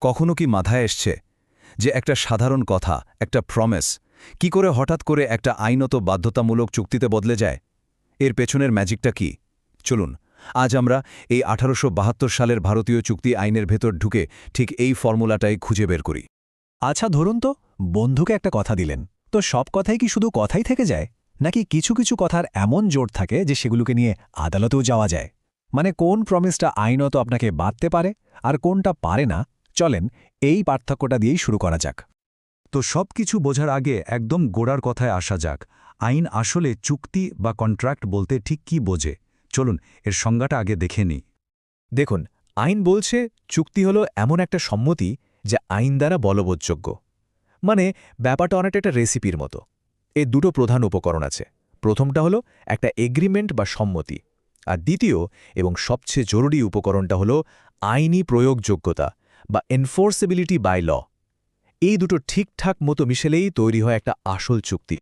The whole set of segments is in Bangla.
কখনো কি মাথায় এসছে যে একটা সাধারণ কথা, একটা প্রমিস কি করে হঠাৎ করে একটা আইনত বাধ্যতামূলক চুক্তিতে বদলে যায়? এর পেছনের ম্যাজিকটা কি? চলুন আজ আমরা এই 1872 সালের ভারতীয় চুক্তি আইনের ভেতর ঢুকে ঠিক এই ফর্মুলাটাই খুঁজে বের করি। আচ্ছা ধরুন তো, বন্ধুকে একটা কথা দিলেন, তো সব কথাই কি শুধু কথাই থেকে যায়, নাকি কিছু কিছু কথার এমন জোর থাকে যে সেগুলোকে নিয়ে আদালতেও যাওয়া যায়? মানে কোন প্রমিসটা আইনত আপনাকে বাঁধতে পারে আর কোনটা পারে না? চলেন এই পার্থক্যটা দিয়েই শুরু করা যাক। তো সবকিছু বোঝার আগে একদম গোড়ার কথায় আসা যাক। আইন আসলে চুক্তি বা কন্ট্রাক্ট বলতে ঠিক কি বোঝে? চলুন এর সংজ্ঞাটা আগে দেখে নিই। দেখুন, আইন বলছে চুক্তি হলো এমন একটা সম্মতি যা আইন দ্বারা বলবৎযোগ্য। মানে ব্যাপারটা অনেকটা একটা রেসিপির মতো। এর দুটো প্রধান উপকরণ আছে। প্রথমটা হলো একটা এগ্রিমেন্ট বা সম্মতি, আর দ্বিতীয় এবং সবচেয়ে জরুরি উপকরণটা হলো আইনি প্রয়োগযোগ্যতা বা এনফোর্সেবিলিটি বাই ল। এই দুটো ঠিকঠাক মতো মিশেলেই তৈরি হয় একটা আসল চুক্তি।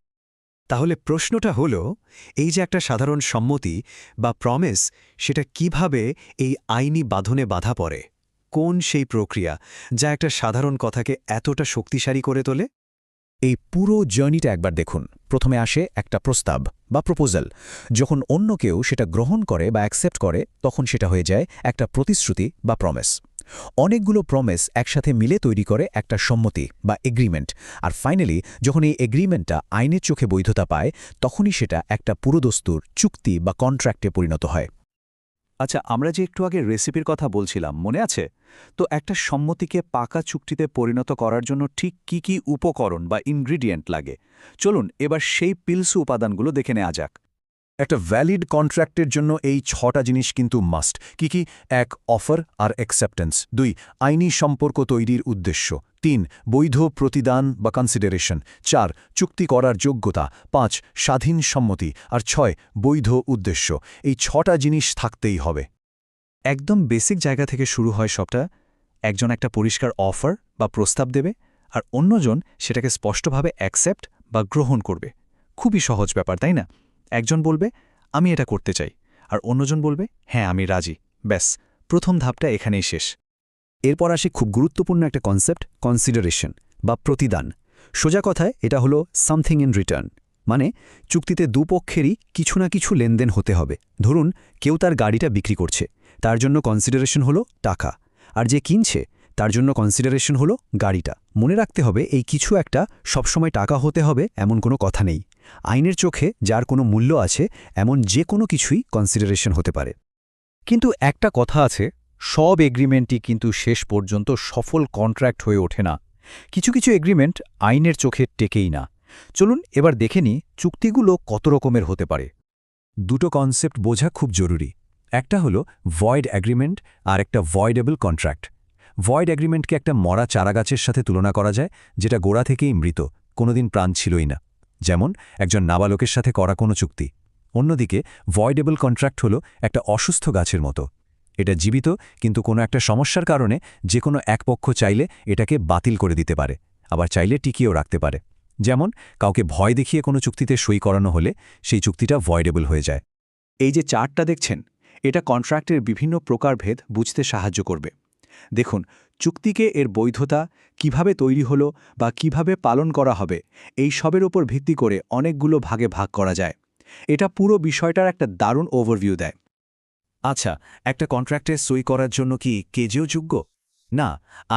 তাহলে প্রশ্নটা হলো, এই যে একটা সাধারণ সম্মতি বা প্রমিস, সেটা কিভাবে এই আইনি বাঁধনে বাধা পড়ে? কোন সেই প্রক্রিয়া যা একটা সাধারণ কথাকে এতটা শক্তিশালী করে তোলে? এই পুরো জার্নিটা একবার দেখুন। প্রথমে আসে একটা প্রস্তাব বা প্রপোজাল। যখন অন্য কেউ সেটা গ্রহণ করে বা অ্যাকসেপ্ট করে, তখন সেটা হয়ে যায় একটা প্রতিশ্রুতি বা প্রমিস। অনেকগুলো প্রমিস একসাথে মিলে তৈরি করে একটা সম্মতি বা এগ্রিমেন্ট। আর ফাইনালি যখন এই এগ্রিমেন্টটা আইনের চোখে বৈধতা পায়, তখনই সেটা একটা পুরোদস্তুর চুক্তি বা কন্ট্রাক্টে পরিণত হয়। আচ্ছা, আমরা যে একটু আগে রেসিপির কথা বলছিলাম, মনে আছে? তো একটা সম্মতিকে পাকা চুক্তিতে পরিণত করার জন্য ঠিক কি কি উপকরণ বা ইনগ্রিডিয়েন্ট লাগে? চলুন এবার সেই পিলসু উপাদানগুলো দেখে নেওয়া যাক। একটা ভ্যালিড কন্ট্রাক্টের জন্য এই 6টা জিনিস কিন্তু মাস্ট। কি? 1 অফার আর অ্যাকসেপ্টেন্স, 2 আইনি সম্পর্ক তৈরির উদ্দেশ্য, 3 বৈধ প্রতিদান বা কনসিডারেশন, 4 চুক্তি করার যোগ্যতা, 5 স্বাধীন সম্মতি, আর 6 বৈধ উদ্দেশ্য। এই 6টা জিনিস থাকতেই হবে। একদম বেসিক জায়গা থেকে শুরু হয় সবটা। একজন একটা পরিষ্কার অফার বা প্রস্তাব দেবে, আর অন্যজন সেটাকে স্পষ্টভাবে অ্যাকসেপ্ট বা গ্রহণ করবে। খুবই সহজ ব্যাপার, তাই না? একজন বলবে, আমি এটা করতে চাই, আর অন্যজন বলবে, হ্যাঁ আমি রাজি। ব্যাস, প্রথম ধাপটা এখানেই শেষ। এরপর আসে খুব গুরুত্বপূর্ণ একটা কনসেপ্ট, কনসিডারেশন বা প্রতিদান। সোজা কথায় এটা হলো সামথিং ইন রিটার্ন। মানে চুক্তিতে দুপক্ষেরই কিছু না কিছু লেনদেন হতে হবে। ধরুন কেউ তার গাড়িটা বিক্রি করছে, তার জন্য কনসিডারেশন হলো টাকা, আর যে কিনছে তার জন্য কনসিডারেশন হলো গাড়িটা। মনে রাখতে হবে, এই কিছু একটা সবসময় টাকা হতে হবে এমন কোনো কথা নেই। আইনের চোখে যার কোনো মূল্য আছে এমন যে কোনো কিছুই কনসিডারেশন হতে পারে। কিন্তু একটা কথা আছে, সব এগ্রিমেন্টই কিন্তু শেষ পর্যন্ত সফল কন্ট্রাক্ট হয়ে ওঠে না। কিছু কিছু এগ্রিমেন্ট আইনের চোখে টেকেই না। চলুন এবার দেখে নিই চুক্তিগুলো কত রকমের হতে পারে। দুটো কনসেপ্ট বোঝা খুব জরুরি। একটা হলো ভয়েড অ্যাগ্রিমেন্ট আর একটা ভয়েডেবল কন্ট্রাক্ট। ভয়েড অ্যাগ্রিমেন্টকে একটা মরা চারাগাছের সাথে তুলনা করা যায়, যেটা গোড়া থেকেই মৃত, কোনোদিন প্রাণ ছিলই না। যেমন একজন নাবালকের সাথে করা কোনো চুক্তি। অন্যদিকে ভয়েডেবল কন্ট্রাক্ট হলো একটা অসুস্থ গাছের মতো। এটা জীবিত, কিন্তু কোনো একটা সমস্যার কারণে যে কোনো এক পক্ষ চাইলে এটাকে বাতিল করে দিতে পারে, আবার চাইলে টিকিয়েও রাখতে পারে। যেমন কাউকে ভয় দেখিয়ে কোনো চুক্তিতে সই করানো হলে সেই চুক্তিটা ভয়েডেবল হয়ে যায়। এই যে চার্টটা দেখছেন, এটা কন্ট্রাক্টের বিভিন্ন প্রকারভেদ বুঝতে সাহায্য করবে। দেখুন, চুক্তিকে এর বৈধতা কিভাবে তৈরি হলো বা কিভাবে পালন করা হবে, এই সবের উপর ভিত্তি করে অনেকগুলো ভাগে ভাগ করা যায়। এটা পুরো বিষয়টার একটা দারুণ ওভারভিউ দেয়। আচ্ছা, একটা কন্ট্রাক্টে সই করার জন্য কি কেজেও যোগ্য? না,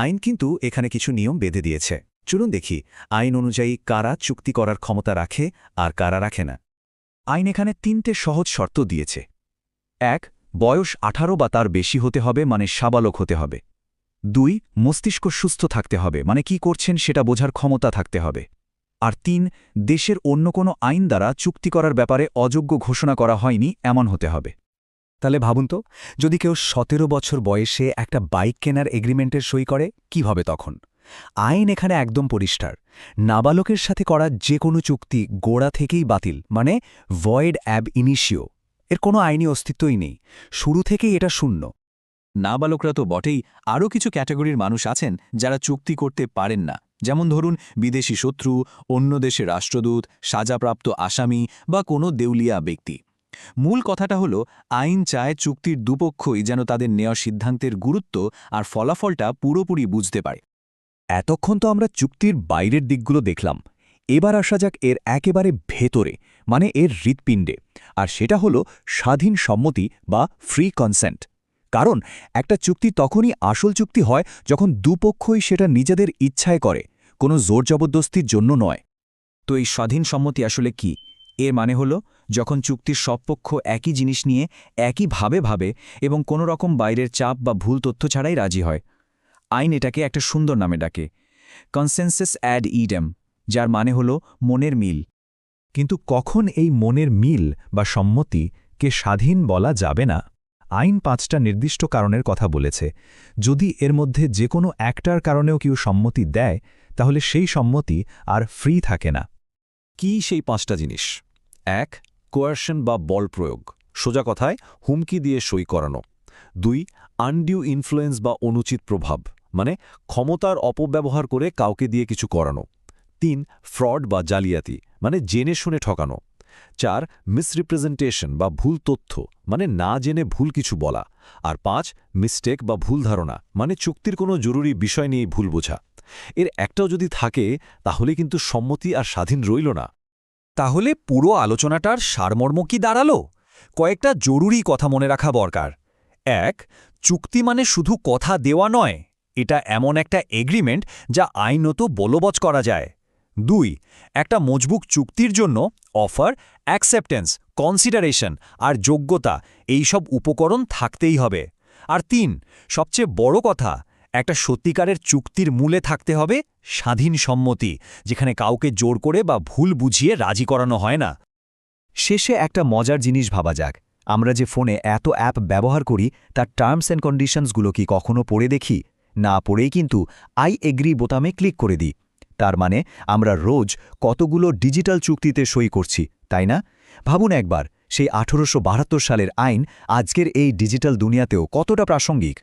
আইন কিন্তু এখানে কিছু নিয়ম বেঁধে দিয়েছে। চলুন দেখি আইন অনুযায়ী কারা চুক্তি করার ক্ষমতা রাখে আর কারা রাখে না। আইন এখানে 3টে সহজ শর্ত দিয়েছে। 1 বয়স 18 বা তার বেশি হতে হবে, মানে সাবালক হতে হবে। 2 মস্তিষ্ক সুস্থ থাকতে হবে, মানে কি করছেন সেটা বোঝার ক্ষমতা থাকতে হবে। আর 3 দেশের অন্য কোনো আইন দ্বারা চুক্তি করার ব্যাপারে অযোগ্য ঘোষণা করা হয়নি এমন হতে হবে। তাহলে ভাবুন তো, যদি কেউ 17 বছর বয়সে একটা বাইক কেনার এগ্রিমেন্টের সই করে, কি হবে তখন? আইন এখানে একদম পরিষ্কার। নাবালকের সাথে করা যে কোনো চুক্তি গোড়া থেকেই বাতিল, মানে ভয়েড অ্যাব ইনিশিও। এর কোনো আইনি অস্তিত্বই নেই, শুরু থেকেই এটা শূন্য। নাবালকরা তো বটেই, আরও কিছু ক্যাটাগরির মানুষ আছেন যারা চুক্তি করতে পারেন না। যেমন ধরুন বিদেশি শত্রু, অন্য দেশের রাষ্ট্রদূত, সাজাপ্রাপ্ত আসামি বা কোনো দেউলিয়া ব্যক্তি। মূল কথাটা হলো আইন চায় চুক্তির দুপক্ষই যেন তাদের নেওয়া সিদ্ধান্তের গুরুত্ব আর ফলাফলটা পুরোপুরি বুঝতে পারে। এতক্ষণ তো আমরা চুক্তির বাইরের দিকগুলো দেখলাম, এবার আসা যাক এর একেবারে ভেতরে, মানে এর হৃৎপিণ্ডে, আর সেটা হলো স্বাধীন সম্মতি বা ফ্রি কনসেন্ট। কারণ একটা চুক্তি তখনই আসল চুক্তি হয় যখন দুপক্ষই সেটা নিজেদের ইচ্ছায় করে, কোনো জোর জবরদস্তির জন্য নয়। তো এই স্বাধীন সম্মতি আসলে কি? এর মানে হলো যখন চুক্তির সব পক্ষ একই জিনিস নিয়ে একইভাবে ভাবে এবং কোনো রকম বাইরের চাপ বা ভুল তথ্য ছাড়াই রাজি হয়। আইন এটাকে একটা সুন্দর নামে ডাকে, কনসেনসাস অ্যাড ইডেম, যার মানে হলো মনের মিল। কিন্তু কখন এই মনের মিল বা সম্মতিকে স্বাধীন বলা যাবে না? আইন 5টা নির্দিষ্ট কারণের কথা বলেছে। যদি এর মধ্যে যে কোনো একটার কারণেও কেউ সম্মতি দেয়, তাহলে সেই সম্মতি আর ফ্রি থাকে না। কি সেই 5টা জিনিস? 1. কোয়ারশন বা বল প্রয়োগ, সোজা কথায় হুমকি দিয়ে সই করানো। 2. আনডিউ ইনফ্লুয়েন্স বা অনুচিত প্রভাব, মানে ক্ষমতার অপব্যবহার করে কাউকে দিয়ে কিছু করানো। 3. ফ্রড বা জালিয়াতি, মানে জেনে শুনে ঠকানো। 4. মিসরিপ্রেজেন্টেশন বা ভুল তথ্য, মানে না জেনে ভুল কিছু বলা। আর 5. মিস্টেক বা ভুল ধারণা, মানে চুক্তির কোনো জরুরি বিষয় নিয়ে ভুল বোঝা। এর একটাও যদি থাকে, তাহলে কিন্তু সম্মতি আর স্বাধীন রইল না। তাহলে পুরো আলোচনাটার সারমর্ম কি দাঁড়ালো? কয়েকটা জরুরি কথা মনে রাখা দরকার। 1. চুক্তি মানে শুধু কথা দেওয়া নয়, এটা এমন একটা এগ্রিমেন্ট যা আইনত বলবৎ করা যায়। 2. একটা মজবুত চুক্তির জন্য অফার, অ্যাকসেপ্টেন্স, কনসিডারেশন আর যোগ্যতা, এই সব উপকরণ থাকতেই হবে। আর 3. সবচেয়ে বড় কথা, একটা সত্যিকারের চুক্তির মূলে থাকতে হবে স্বাধীন সম্মতি, যেখানে কাউকে জোর করে বা ভুল বুঝিয়ে রাজি করানো হয় না। শেষে একটা মজার জিনিস ভাবা যাক, আমরা যে ফোনে এত অ্যাপ ব্যবহার করি তার টার্মস অ্যান্ড কন্ডিশনসগুলো কি কখনো পড়ে দেখি? না পড়েই কিন্তু আই এগ্রি বোতামে ক্লিক করে দিই। তার মানে আমরা রোজ কতগুলো ডিজিটাল চুক্তিতে সই করছি, তাই না? ভাবুন একবার, সেই 1872 সালের আইন আজকের এই ডিজিটাল দুনিয়াতেও কতটা প্রাসঙ্গিক।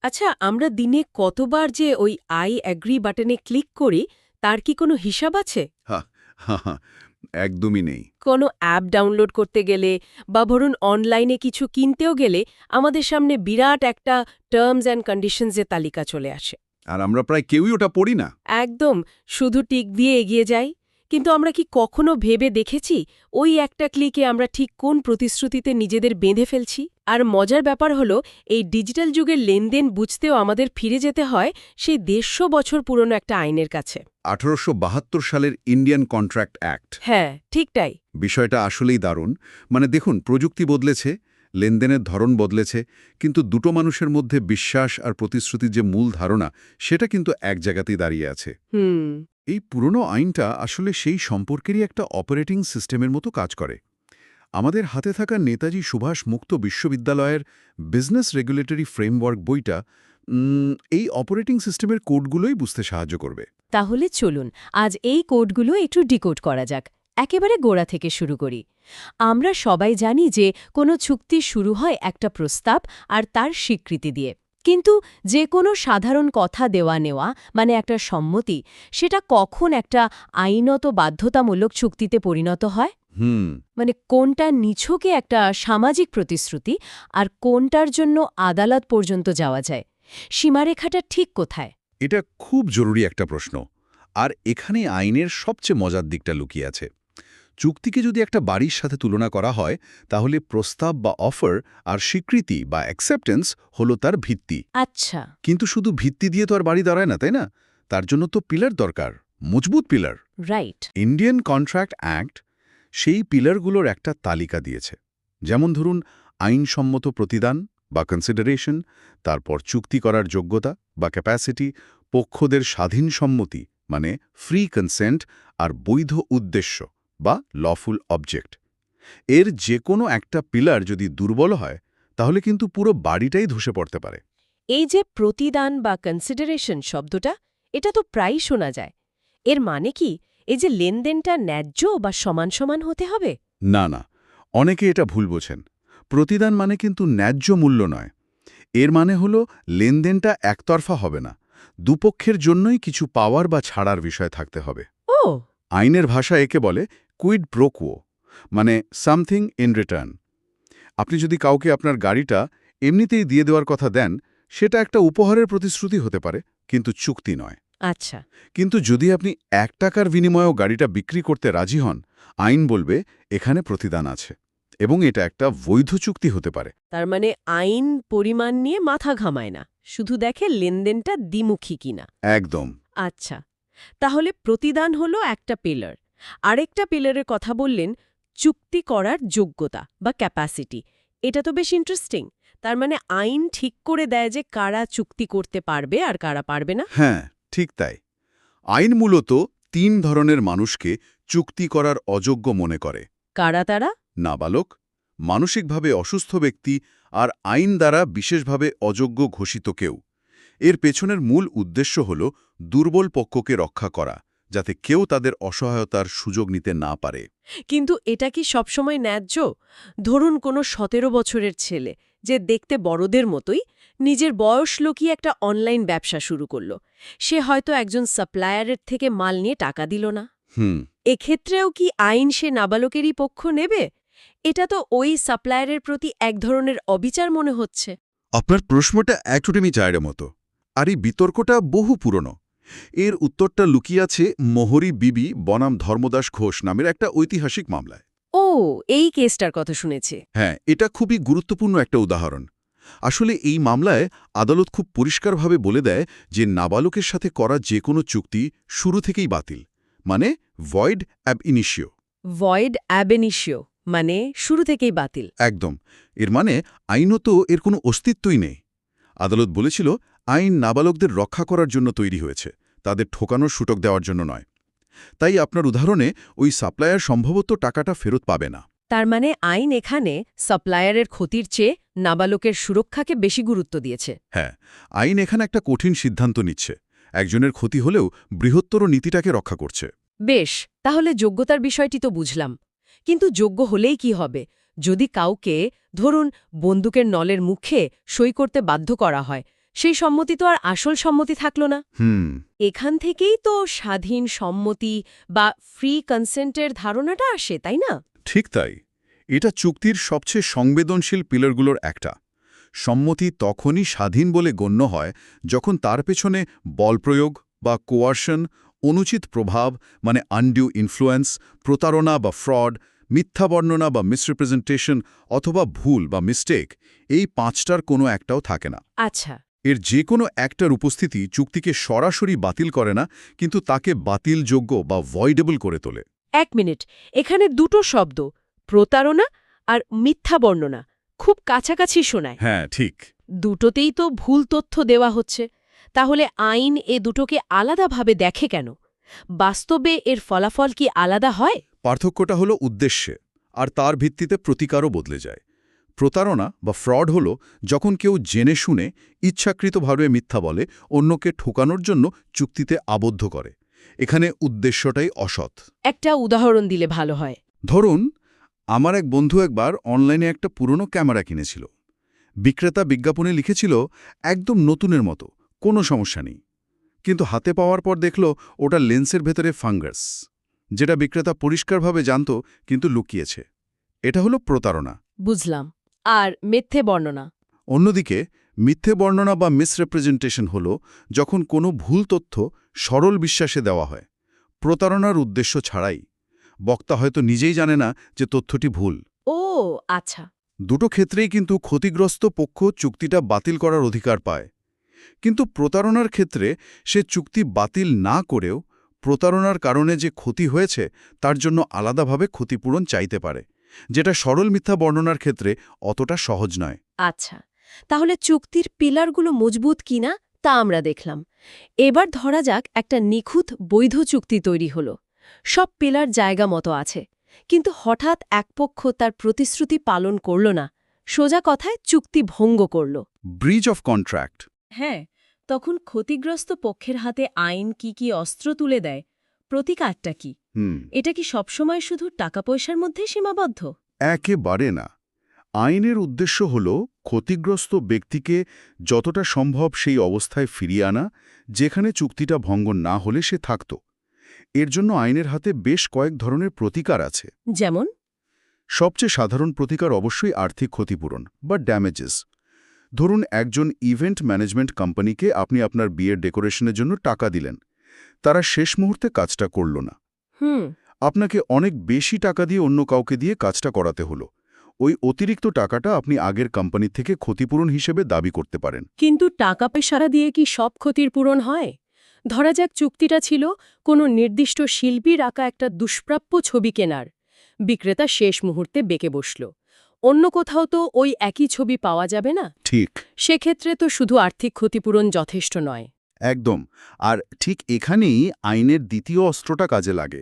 আচ্ছা, আমরা দিনে কতবার যে ওই আই অ্যাগ্রি বাটনে ক্লিক করি তার কি কোনো হিসাব আছে? হা, হা, হা, একদমই নেই। কোনো অ্যাপ ডাউনলোড করতে গেলে বা ধরুন অনলাইনে কিছু কিনতেও গেলে আমাদের সামনে বিরাট একটা টার্মস অ্যান্ড কন্ডিশনসের তালিকা চলে আসে। আর আমরা প্রায় কেউই ওটা পড়ি না। একদম, শুধু টিক দিয়ে এগিয়ে যাই। কিন্তু আমরা কি কখনো ভেবে দেখেছি ওই একটা ক্লিকে আমরা ঠিক কোন প্রতিশ্রুতিতে নিজেদের বেঁধে ফেলছি? আর মজার ব্যাপার হলো, এই ডিজিটাল যুগের লেনদেন বুঝতেও আমাদের ফিরে যেতে হয় সেই 150 বছর পুরনো একটা আইনের কাছে। 1872 সালের ইন্ডিয়ান কন্ট্রাক্ট অ্যাক্ট। হ্যাঁ, ঠিক তাই। বিষয়টা আসলেই দারুণ। মানে দেখুন, প্রযুক্তি বদলেছে, লেনদেনের ধরন বদলেছে, কিন্তু দুটো মানুষের মধ্যে বিশ্বাস আর প্রতিশ্রুতির যে মূল ধারণা, সেটা কিন্তু এক জায়গাতেই দাঁড়িয়ে আছে। হুম। এই পুরনো আইনটা আসলে সেই সম্পর্কেরই একটা অপারেটিং সিস্টেমের মতো কাজ করে। আমাদের হাতে থাকা নেতাজি সুভাষ মুক্ত বিশ্ববিদ্যালয়ের বিজনেস রেগুলেটরি ফ্রেমওয়ার্ক বইটা এই অপারেটিং সিস্টেমের কোডগুলোই বুঝতে সাহায্য করবে। তাহলে চলুন আজ এই কোডগুলো একটু ডিকোড করা যাক। একেবারে গোড়া থেকে শুরু করি। আমরা সবাই জানি যে কোনো চুক্তি শুরু হয় একটা প্রস্তাব আর তার স্বীকৃতি দিয়ে। কিন্তু যে কোনো সাধারণ কথা দেওয়া নেওয়া, মানে একটা সম্মতি, সেটা কখন একটা আইনত বাধ্যতামূলক চুক্তিতে পরিণত হয়? মানে কোনটা নিছকে একটা সামাজিক প্রতিশ্রুতি আর কোনটার জন্য আদালত পর্যন্ত যাওয়া যায়? সীমারেখাটা ঠিক কোথায়? এটা খুব জরুরি একটা প্রশ্ন। আর এখানে আইনের সবচেয়ে মজার দিকটা লুকিয়ে আছে। চুক্তিকে যদি একটা বাড়ির সাথে তুলনা করা হয়, তাহলে প্রস্তাব বা অফার আর স্বীকৃতি বা অ্যাকসেপ্টেন্স হলো তার ভিত্তি। আচ্ছা। কিন্তু শুধু ভিত্তি দিয়ে তো আর বাড়ি দাঁড়ায় না, তাই না? তার জন্য তো পিলার দরকার, মজবুত pillar. Right. Indian contract act সেই পিলারগুলোর একটা তালিকা দিয়েছে। যেমন ধরুন, আইনসম্মত প্রতিদান বা কনসিডারেশন, তারপর চুক্তি করার যোগ্যতা বা ক্যাপাসিটি, পক্ষদের স্বাধীন সম্মতি মানে ফ্রি কনসেন্ট, আর বৈধ উদ্দেশ্য বা লফুল অবজেক্ট। এর যে কোনো একটা পিলার যদি দুর্বল হয়, তাহলে কিন্তু পুরো বাড়িটাই ধসে পড়তে পারে। এই যে প্রতিদান বা কনসিডারেশন শব্দটা, এটা তো প্রায়ই শোনা যায়। এর মানে কি এই যে লেনদেনটা ন্যায্য বা সমান সমান হতে হবে? না না, অনেকে এটা ভুল বোঝেন। প্রতিদান মানে কিন্তু ন্যায্য মূল্য নয়। এর মানে হলো লেনদেনটা একতরফা হবে না, দুপক্ষের জন্যই কিছু পাওয়ার বা ছাড়ার বিষয় থাকতে হবে। ও। আইনের ভাষা একে বলে কুইড প্রোকো, মানে সামথিং ইন রিটার্ন। আপনি যদি কাউকে আপনার গাড়িটা এমনিতেই দিয়ে দেওয়ার কথা দেন, সেটা একটা উপহারের প্রতিশ্রুতি হতে পারে, কিন্তু চুক্তি নয়। আচ্ছা, কিন্তু যদি আপনি $1 বিনিময়েও গাড়িটা বিক্রি করতে রাজি হন, আইন বলবে এখানে প্রতিদান আছে, এবং এটা একটা বৈধ চুক্তি হতে পারে। তার মানে আইন পরিমাণ নিয়ে মাথা ঘামায় না, শুধু দেখে লেনদেনটা দ্বিমুখী কিনা। একদম। আচ্ছা, তাহলে প্রতিদান হলো একটা পিলার। আরেকটা পিলারের কথা বললেন, চুক্তি করার যোগ্যতা বা ক্যাপাসিটি। এটা তো বেশ ইন্টারেস্টিং। তার মানে আইন ঠিক করে দেয় যে কারা চুক্তি করতে পারবে আর কারা পারবে না। হ্যাঁ, ঠিক তাই। আইন মূলত 3 ধরনের মানুষকে চুক্তি করার অযোগ্য মনে করে: কারা তারা? নাবালক, মানসিকভাবে অসুস্থ ব্যক্তি, আর আইন দ্বারা বিশেষভাবে অযোগ্য ঘোষিত কেউ। এর পেছনের মূল উদ্দেশ্য হল দুর্বল পক্ষকে রক্ষা করা, যাতে কেউ তাদের অসহায়তার সুযোগ নিতে না পারে। কিন্তু এটা কি সবসময় ন্যায্য? ধরুন কোনো 17 বছরের ছেলে, যে দেখতে বড়দের মতোই, নিজের বয়স লুকিয়ে একটা অনলাইন ব্যবসা শুরু করল। সে হয়তো একজন সাপ্লায়ারের থেকে মাল নিয়ে টাকা দিল না। এক্ষেত্রেও কি আইন সে নাবালকেরই পক্ষ নেবে? এটা তো ওই সাপ্লায়ারের প্রতি এক ধরনের অবিচার মনে হচ্ছে। আপনার প্রশ্নটা একটুটেমি চায়ের মতো, আর এই বিতর্কটা বহু পুরনো। এর উত্তরটা লুকিয়ে আছে মোহরী বিবি বনাম ধর্মদাস ঘোষ নামের একটা ঐতিহাসিক মামলায়। ও, এই কেসটার কথা শুনেছি। হ্যাঁ, এটা খুবই গুরুত্বপূর্ণ একটা উদাহরণ। আসলে এই মামলায় আদালত খুব পরিষ্কারভাবে বলে দেয় যে নাবালকের সাথে করা যে কোনো চুক্তি শুরু থেকেই বাতিল, মানে ভয়েড অ্যাব ইনিশিও। ভয়েড অ্যাব ইনিশিও মানে শুরু থেকেই বাতিল। একদম। এর মানে আইনত এর কোনো অস্তিত্বই নেই। আদালত বলেছিল আইন নাবালকদের রক্ষা করার জন্য তৈরি হয়েছে, তাদের ঠোকানোর সুযোগ দেওয়ার জন্য নয়। তাই আপনার উদাহরণে ওই সাপ্লায়ার সম্ভবত টাকাটা ফেরত পাবে না। তার মানে আইন এখানে সাপ্লায়ারের ক্ষতির চেয়ে নাবালকের সুরক্ষাকে বেশি গুরুত্ব দিয়েছে। হ্যাঁ, আইন এখানে একটা কঠিন সিদ্ধান্ত নিচ্ছে। একজনের ক্ষতি হলেও বৃহত্তর নীতিটাকে রক্ষা করছে। বেশ, তাহলে যোগ্যতার বিষয়টি তো বুঝলাম। কিন্তু যোগ্য হলেই কি হবে? যদি কাউকে, ধরুন, বন্দুকের নলের মুখে সই করতে বাধ্য করা হয়, সেই সম্মতি তো আর আসল সম্মতি থাকল না। এখান থেকেই তো স্বাধীন সম্মতি বা ফ্রি কনসেন্টের ধারণাটা আসে, তাই না? ঠিক তাই। এটা চুক্তির সবচেয়ে সংবেদনশীল পিলারগুলোর একটা। সম্মতি তখনই স্বাধীন বলে গণ্য হয় যখন তার পেছনে বলপ্রয়োগ বা কোয়ার্শন, অনুচিত প্রভাব মানে আনডিউ ইনফ্লুয়েন্স, প্রতারণা বা ফ্রড, মিথ্যা বর্ণনা বা মিসরিপ্রেজেন্টেশন অথবা ভুল বা মিস্টেক, এই 5টার কোনো একটাও থাকে না। আচ্ছা, এর যে কোনো একটার উপস্থিতি চুক্তিকে সরাসরি বাতিল করে না, কিন্তু তাকে বাতিলযোগ্য বা ভয়েডেবল করে তোলে। 1 মিনিট, এখানে দুটো শব্দ, প্রতারণা আর মিথ্যা বর্ণনা, খুব কাছাকাছি শোনায়। হ্যাঁ, ঠিক। দুটোতেই তো ভুল তথ্য দেওয়া হচ্ছে। তাহলে আইন এ দুটোকে আলাদাভাবে দেখে কেন? বাস্তবে এর ফলাফল কি আলাদা হয়? পার্থক্যটা হলো উদ্দেশ্যে, আর তার ভিত্তিতে প্রতিকারও বদলে যায়। প্রতারণা বা ফ্রড হলো যখন কেউ জেনে শুনে ইচ্ছাকৃতভাবে মিথ্যা বলে, অন্যকে ঠকানোর জন্য চুক্তিতে আবদ্ধ করে। এখানে উদ্দেশ্যটাই অসৎ। একটা উদাহরণ দিলে ভালো হয়। ধরুন, আমার এক বন্ধু একবার অনলাইনে একটা পুরনো ক্যামেরা কিনেছিল। বিক্রেতা বিজ্ঞাপনে লিখেছিল একদম নতুনের মতো, কোনো সমস্যা নেই। কিন্তু হাতে পাওয়ার পর দেখল ওটা লেন্সের ভেতরে ফাঙ্গাস, যেটা বিক্রেতা পরিষ্কারভাবে জানত কিন্তু লুকিয়েছে। এটা হলো প্রতারণা। বুঝলাম। আর মিথ্যে বর্ণনা? অন্যদিকে মিথ্যে বর্ণনা বা মিসরিপ্রেজেন্টেশন হল যখন কোনো ভুল তথ্য সরল বিশ্বাসে দেওয়া হয়, প্রতারণার উদ্দেশ্য ছাড়াই। বক্তা হয়তো নিজেই জানে না যে তথ্যটি ভুল। ও আচ্ছা। দুটো ক্ষেত্রেই কিন্তু ক্ষতিগ্রস্ত পক্ষ চুক্তিটা বাতিল করার অধিকার পায়। কিন্তু প্রতারণার ক্ষেত্রে সে চুক্তি বাতিল না করেও প্রতারণার কারণে যে ক্ষতি হয়েছে তার জন্য আলাদাভাবে ক্ষতিপূরণ চাইতে পারে, যেটা সরল মিথ্যা বর্ণনার ক্ষেত্রে অতটা সহজ নয়। আচ্ছা, তাহলে চুক্তির পিলারগুলো মজবুত কিনা তা আমরা দেখলাম। এবার ধরা যাক একটা নিখুঁত বৈধ চুক্তি তৈরি হলো, সব পিলার জায়গা মতো আছে, কিন্তু হঠাৎ এক পক্ষ তার প্রতিশ্রুতি পালন করল না, সোজা কথায় চুক্তি ভঙ্গ করল। Breach of contract. হ্যাঁ, তখন ক্ষতিগ্রস্ত পক্ষের হাতে আইন কি অস্ত্র তুলে দেয়? প্রতিকারটা কি? এটা কি সবসময় শুধু টাকা পয়সার মধ্যে সীমাবদ্ধ? একেবারে না। আইনের উদ্দেশ্য হল ক্ষতিগ্রস্ত ব্যক্তিকে যতটা সম্ভব সেই অবস্থায় ফিরিয়ে আনা যেখানে চুক্তিটা ভঙ্গ না হলে সে থাকত। এর জন্য আইনের হাতে বেশ কয়েক ধরনের প্রতিকার আছে। যেমন? সবচেয়ে সাধারণ প্রতিকার অবশ্যই আর্থিক ক্ষতিপূরণ বা ড্যামেজেস। ধরুন একজন ইভেন্ট ম্যানেজমেন্ট কোম্পানিকে আপনি আপনার বিয়ের ডেকোরেশনের জন্য টাকা দিলেন, তারা শেষ মুহূর্তে কাজটা করল না। আপনাকে অনেক বেশি টাকা দিয়ে অন্য কাউকে দিয়ে কাজটা করাতে হলো। ওই অতিরিক্ত টাকাটা আপনি আগের কোম্পানি থেকে ক্ষতিপূরণ হিসেবে দাবি করতে পারেন। কিন্তু টাকা পয়সা দিয়ে কি সব ক্ষতির পূরণ হয়? ধরা যাক চুক্তিটা ছিল কোনো নির্দিষ্ট শিল্পীর আঁকা একটা দুষ্প্রাপ্য ছবি কেনার। বিক্রেতা শেষ মুহূর্তে বেঁকে বসল। অন্য কোথাও তো ওই একই ছবি পাওয়া যাবে না। ঠিক, সেক্ষেত্রে তো শুধু আর্থিক ক্ষতিপূরণ যথেষ্ট নয়। একদম। আর ঠিক এখানেই আইনের দ্বিতীয় অস্ত্রটা কাজে লাগে।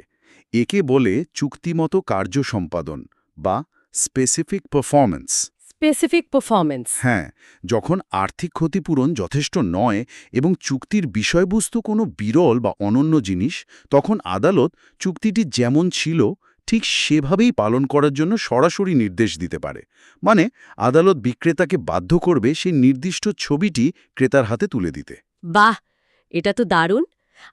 একে বলে চুক্তিমতো কার্য সম্পাদন বা স্পেসিফিক পারফরম্যান্স। Specific performance. হ্যাঁ, যখন আর্থিক ক্ষতিপূরণ যথেষ্ট নয় এবং চুক্তির বিষয়বস্তু কোনো বিরল বা অনন্য জিনিস, তখন আদালত চুক্তিটি যেমন ছিল ঠিক সেভাবেই পালন করার জন্য সরাসরি নির্দেশ দিতে পারে। মানে আদালত বিক্রেতাকে বাধ্য করবে সেই নির্দিষ্ট ছবিটি ক্রেতার হাতে তুলে দিতে। বাহ, এটা তো দারুণ।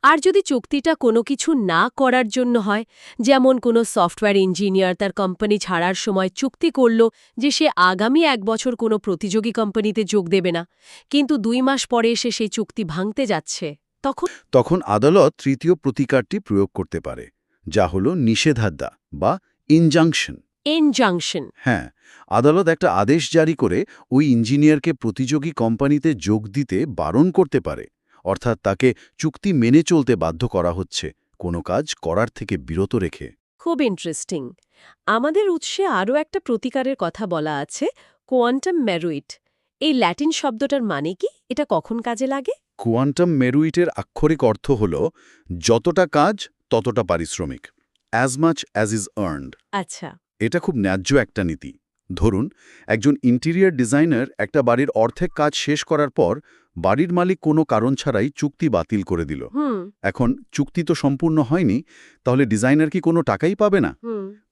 আর যদি চুক্তিটা কোনো কিছু না করার জন্য হয়, যেমন কোনো সফটওয়্যার ইঞ্জিনিয়ার তার কোম্পানি ছাড়ার সময় চুক্তি করল যে সে আগামী 1 বছর কোনো প্রতিযোগী কোম্পানিতে যোগ দেবে না, কিন্তু 2 মাস পরে এসে সেই চুক্তি ভাঙতে যাচ্ছে, তখন আদালত তৃতীয় প্রতিকারটি প্রয়োগ করতে পারে, যা হল নিষেধাজ্ঞা বা ইনজাংশন। ইনজাংশন। হ্যাঁ, আদালত একটা আদেশ জারি করে ওই ইঞ্জিনিয়ারকে প্রতিযোগী কোম্পানিতে যোগ দিতে বারণ করতে পারে। অর্থাৎ তাকে চুক্তি মেনে চলতে বাধ্য করা হচ্ছে, কোনো কাজ করার থেকে বিরত রেখে। খুব ইন্টারেস্টিং। আমাদের উৎসে আরও একটা প্রতিকারের কথা বলা আছে, কোয়ান্টাম মেরুইট। এই ল্যাটিন শব্দটার মানে কি? এটা কখন কাজে লাগে? কোয়ান্টাম মেরুইটের আক্ষরিক অর্থ হল যতটা কাজ ততটা পারিশ্রমিক, as much as is earned. আচ্ছা। এটা খুব ন্যায্য একটা নীতি। ধরুন একজন ইন্টেরিয়র ডিজাইনার একটা বাড়ির অর্ধেক কাজ শেষ করার পর বাড়ির মালিক কোনো কারণ ছাড়াই চুক্তি বাতিল করে দিল। এখন চুক্তি তো সম্পূর্ণ হয়নি, তাহলে ডিজাইনার কি কোনো টাকাই পাবে না?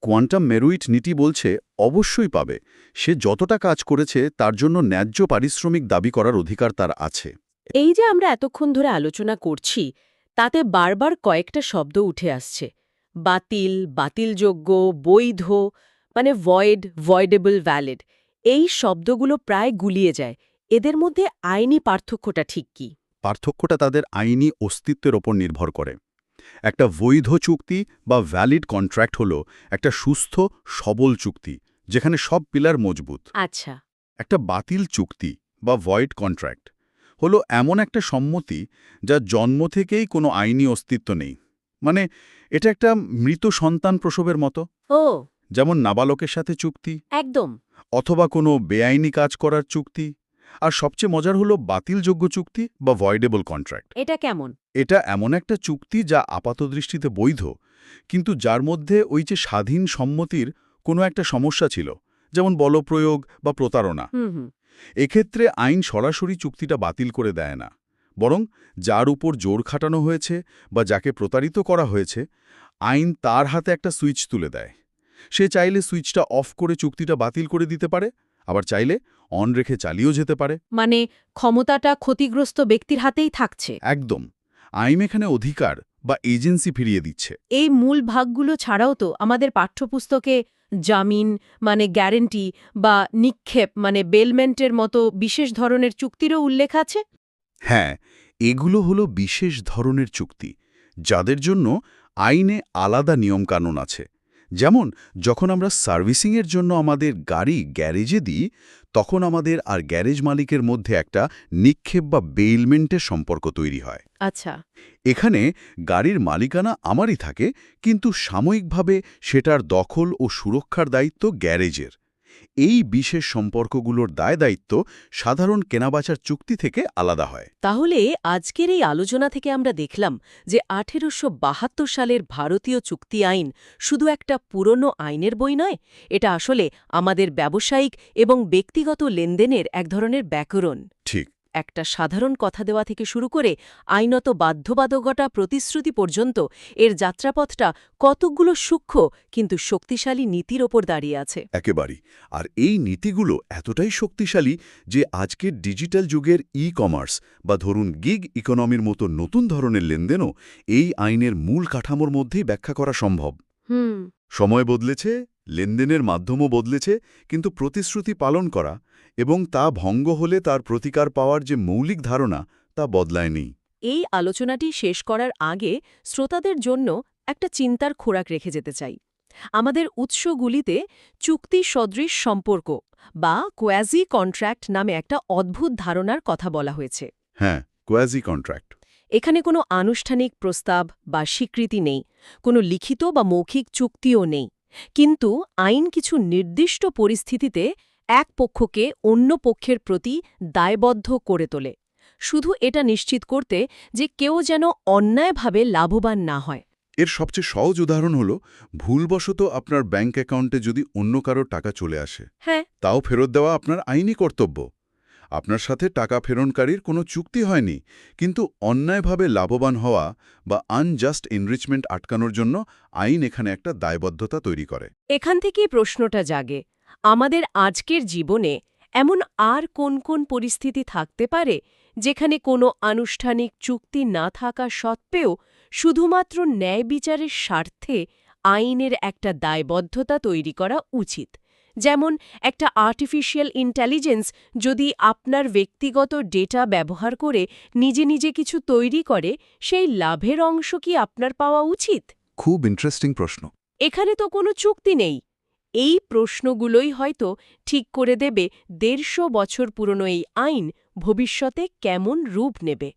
কোয়ান্টাম মেরুইট নীতি বলছে অবশ্যই পাবে। সে যতটা কাজ করেছে তার জন্য ন্যায্য পারিশ্রমিক দাবি করার অধিকার তার আছে। এই যে আমরা এতক্ষণ ধরে আলোচনা করছি, তাতে বারবার কয়েকটা শব্দ উঠে আসছে: বাতিল, বাতিলযোগ্য, বৈধ, মানে ভয়েড, ভয়েডেবল, ভ্যালিড। এই শব্দগুলো প্রায় গুলিয়ে যায়। এদের মধ্যে আইনি পার্থক্যটা ঠিক কি? পার্থক্যটা তাদের আইনি অস্তিত্বের ওপর নির্ভর করে। একটা বৈধ চুক্তি বা ভ্যালিড কন্ট্রাক্ট হল একটা সুস্থ, সবল চুক্তি যেখানে সব পিলার মজবুত। আচ্ছা। একটা বাতিল চুক্তি বা ভয়েড কন্ট্রাক্ট হল এমন একটা সম্মতি যা জন্ম থেকেই কোনো আইনি অস্তিত্ব নেই। মানে এটা একটা মৃত সন্তান প্রসবের মতো। ও, যেমন নাবালকের সাথে চুক্তি, একদম। অথবা কোনো বেআইনি কাজ করার চুক্তি। আর সবচেয়ে মজার হলো বাতিলযোগ্য চুক্তি বা ভয়েডেবল কন্ট্রাক্ট। এটা কেমন? এটা এমন একটা চুক্তি যা আপাতদৃষ্টিতে বৈধ, কিন্তু যার মধ্যে ওই যে স্বাধীন সম্মতির কোনো একটা সমস্যা ছিল, যেমন বলপ্রয়োগ বা প্রতারণা। এক্ষেত্রে আইন সরাসরি চুক্তিটা বাতিল করে দেয় না, বরং যার উপর জোর খাটানো হয়েছে বা যাকে প্রতারিত করা হয়েছে, আইন তার হাতে একটা সুইচ তুলে দেয়। সে চাইলে সুইচটা অফ করে চুক্তিটা বাতিল করে দিতে পারে, আবার চাইলে অন রেখে চালিয়েও যেতে পারে। মানে ক্ষমতাটা ক্ষতিগ্রস্ত ব্যক্তির হাতেই থাকছে। একদম। আইন এখানে অধিকার বা এজেন্সি ফিরিয়ে দিচ্ছে। এই মূল ভাগগুলো ছাড়াও তো আমাদের পাঠ্যপুস্তকে জামিন, মানে গ্যারেন্টি, বা নিক্ষেপ, মানে বেলমেন্টের মতো বিশেষ ধরনের চুক্তিরও উল্লেখ আছে। হ্যাঁ, এগুলো হলো বিশেষ ধরনের চুক্তি, যাদের জন্য আইনে আলাদা নিয়মকানুন আছে। যেমন যখন আমরা সার্ভিসিংয়ের জন্য আমাদের গাড়ি গ্যারেজে দিই, তখন আমাদের আর গ্যারেজ মালিকের মধ্যে একটা নিক্ষেপ বা বেইলমেন্টের সম্পর্ক তৈরি হয়। আচ্ছা। এখানে গাড়ির মালিকানা আমারই থাকে, কিন্তু সাময়িকভাবে সেটার দখল ও সুরক্ষার দায়িত্ব গ্যারেজের। এই বিশেষ সম্পর্কগুলোর দায়-দায়িত্ব সাধারণ কেনাবেচার চুক্তি থেকে আলাদা হয়। তাহলে আজকের এই আলোচনা থেকে আমরা দেখলাম যে 1872 সালের ভারতীয় চুক্তি আইন শুধু একটা পুরনো আইনের বই নয়, এটা আসলে আমাদের ব্যবসায়িক এবং ব্যক্তিগত লেনদেনের এক ধরনের ব্যাকরণ। ঠিক। একটা সাধারণ কথা দেওয়া থেকে শুরু করে আইনত বাধ্যবাধকতা প্রতিশ্রুতি পর্যন্ত এর যাত্রাপথটা কতকগুলো সূক্ষ্ম কিন্তু শক্তিশালী নীতির ওপর দাঁড়িয়ে আছে। একেবারেই। আর এই নীতিগুলো এতটাই শক্তিশালী যে আজকের ডিজিটাল যুগের ই-কমার্স বা ধরুন গিগ ইকোনমির মতো নতুন ধরনের লেনদেনও এই আইনের মূল কাঠামোর মধ্যেই ব্যাখ্যা করা সম্ভব। সময় বদলেছে, লেনদেনের মাধ্যমও বদলেছে, কিন্তু প্রতিশ্রুতি পালন করা এবং তা ভঙ্গ হলে তার প্রতিকার পাওয়ার যে মৌলিক ধারণা তা বদলায়নি। এই আলোচনাটি শেষ করার আগে শ্রোতাদের জন্য একটা চিন্তার খোরাক রেখে যেতে চাই। আমাদের উৎসগুলিতে চুক্তি সদৃশ সম্পর্ক বা কোয়াজি কন্ট্রাক্ট নামে একটা অদ্ভুত ধারণার কথা বলা হয়েছে। হ্যাঁ, কোয়াজি কন্ট্রাক্ট। এখানে কোনো আনুষ্ঠানিক প্রস্তাব বা স্বীকৃতি নেই, কোনো লিখিত বা মৌখিক চুক্তিও নেই, কিন্তু আইন কিছু নির্দিষ্ট পরিস্থিতিতে এক পক্ষকে অন্য পক্ষের প্রতি দায়বদ্ধ করে তোলে, শুধু এটা নিশ্চিত করতে যে কেউ যেন অন্যায়ভাবে লাভবান না হয়। এর সবচেয়ে সহজ উদাহরণ হল ভুলবশত আপনার ব্যাংক অ্যাকাউন্টে যদি অন্য কারো টাকা চলে আসে, হ্যাঁ, তাও ফেরত দেওয়া আপনার আইনি কর্তব্য। আপনার সাথে টাকা ফেরনকারীর কোনো চুক্তি হয়নি, কিন্তু অন্যায়ভাবে লাভবান হওয়া বা আনজাস্ট এনরিচমেন্ট আটকানোর জন্য আইন এখানে একটা দায়বদ্ধতা তৈরি করে। এখান থেকেই প্রশ্নটা জাগে, আমাদের আজকের জীবনে এমন আর কোন কোন পরিস্থিতি থাকতে পারে যেখানে কোনো আনুষ্ঠানিক চুক্তি না থাকা সত্ত্বেও শুধুমাত্র ন্যায় বিচারের স্বার্থে আইনের একটা দায়বদ্ধতা তৈরি করা উচিত? যেমন একটা আর্টিফিশিয়াল ইন্টেলিজেন্স যদি আপনার ব্যক্তিগত ডেটা ব্যবহার করে নিজে নিজে কিছু তৈরি করে, সেই লাভের অংশ কি আপনার পাওয়া উচিত? খুব ইন্টারেস্টিং প্রশ্ন। এখানে তো কোনো চুক্তি নেই। এই প্রশ্নগুলোই হয়তো ঠিক করে দেবে ১৫০ বছর পুরনো এই আইন ভবিষ্যতে কেমন রূপ নেবে।